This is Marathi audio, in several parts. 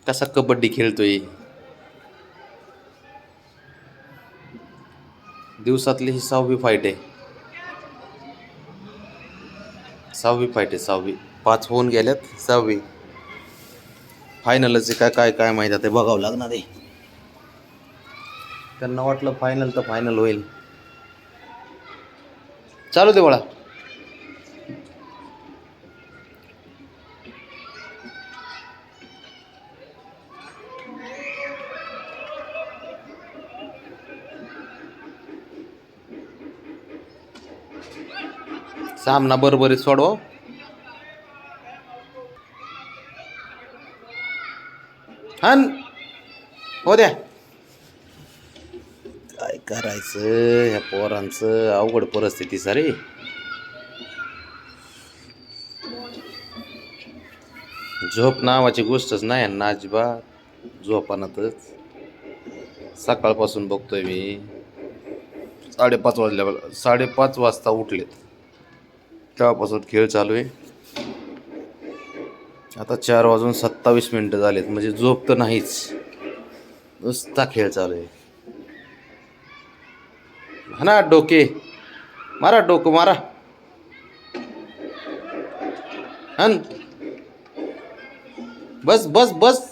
कसा कबड्डी खेळतोय. दिवसातली ही 6वी फाईट आहे. 6वी फाईट आहे. 6वी. 5 होऊन गेल्यात. 6वी फायनलच काय काय काय माहिती ते बघावं लागणार आहे. त्यांना वाटलं फायनल तर फायनल होईल. चालू दे बाळा. सामना बरोबरीत सोडव. हन हो द्या. काय करायचं ह्या पोरांचं अवघड परिस्थिती सारी. झोप नावाची गोष्टच नाही ना अजिबात. झोपानातच सकाळपासून बघतोय मी. 5:30 वाजल्यावर 5:30 वाजता उठलेत तेव्हापासून खेळ चालू आहे. आता 4:27 झालेत म्हणजे झोप तर नाहीच, नुसता खेळ चालू आहे. हा ना डोके मारा, डोकं मारा. हन बस बस बस.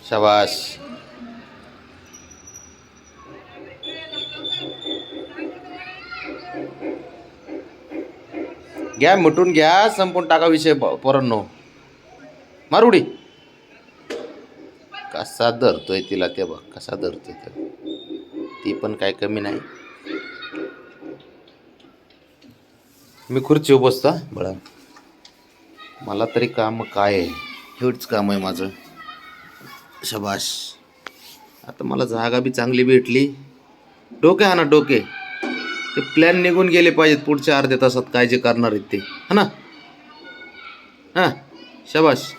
शाबास. घ्या मिटून घ्या, संपून टाका विषय पोरांनो. मारुडी कसा धरतोय तिला ते बघ, कसा धरतोय ते. ती पण काय कमी नाही. मी खुर्चीवर बसतो बळा. मला तरी काम काय आहे, हेच काम आहे माझं. शबाश. आता मला जागा बी चांगली भेटली. डोके हा ना डोके. ते प्लॅन निघून गेले पाहिजेत पुढच्या अर्ध्या तासात काय जे करणार आहेत ते, हा ना. हा शबाश.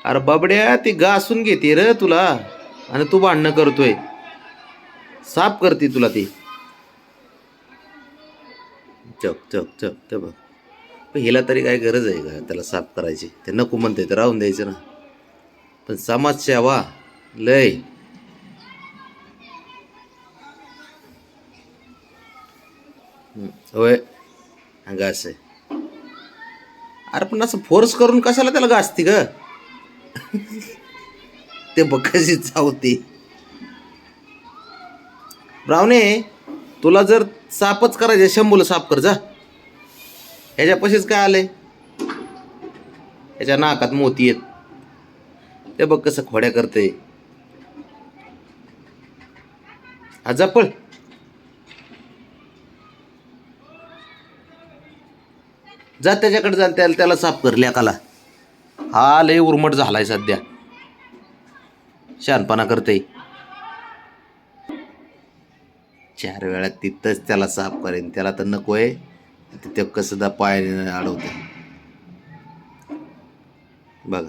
अरे बाबड्या ती घासून घेते रे तुला आणि तू भांडणं करतोय. साफ करते तुला ती. चक चक चक ते बघ. हिला तरी काय गरज आहे का त्याला साफ करायची. ते नको म्हणते तर राहून द्यायचं ना. पण समाजसेवा लय. होय घास आहे. अरे पण असं फोर्स करून कशाला त्याला घासती ग. ते बघ कशी चावते. ब्रावणे तुला जर साफच करायचे, शंभूला साफ कर जा. ह्याच्या पशीच काय आलंय. ह्याच्या नाकात मोती येत. ते बघ कसं खोड्या करते. हा जपळ. जा त्याच्याकडे जा, त्याला साफ कर लेकाला. हा लय उर्मट झालाय सध्या, शहाणपणा करते. 4 वेळा तिथंच त्याला साफ करेन. त्याला तर नकोय. तिथे कसं दा पायाने अडवते बघा.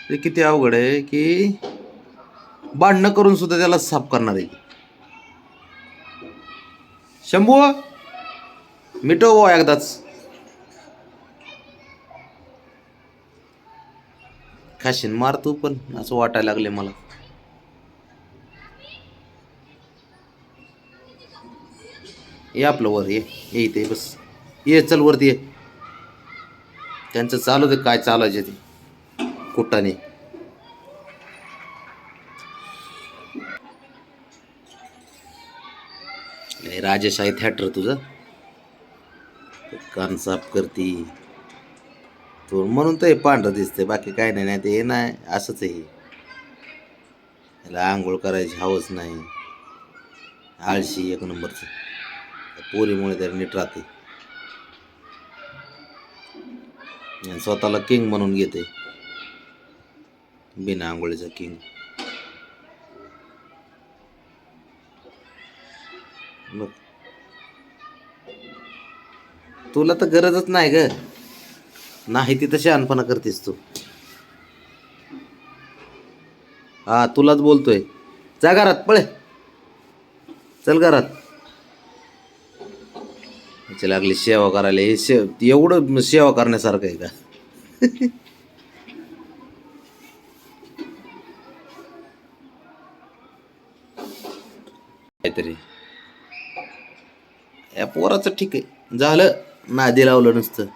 ते किती अवघड आहे की भांडणं करून सुद्धा त्याला साफ करणार आहे. शंभू मिटव एकदाच. खाशीन मार तू पण, असं वाटायला लागले मला. ये आपलं वर ये इथे बस. ये चल वरती ये. त्यांचं चालू दे काय चालायचे ते कुटाने. राजेश आहे थिएटर तुझं. कान साफ करती तू म्हणून तर हे पांढरं दिसतंय, बाकी काय नाही. नाही ते हे नाही असंच आहे. याला आंघोळ करायची हवंच नाही. आळशी एक नंबरचं. पोरीमुळे तरी नीट राहते. स्वतःला किंग म्हणून घेते, बिना आंघोळीचा किंग. तुला तर गरजच नाही ग. नाही ती तशी अनपणा करतेस तू. हा तुलाच बोलतोय. जा घरात पळ. चल घरात. ह्याची लागली सेवा करायला. हे एवढं सेवा करण्यासारखं आहे का? काहीतरी या पोराचं ठीक आहे झालं. नादी लावलं नुसतं.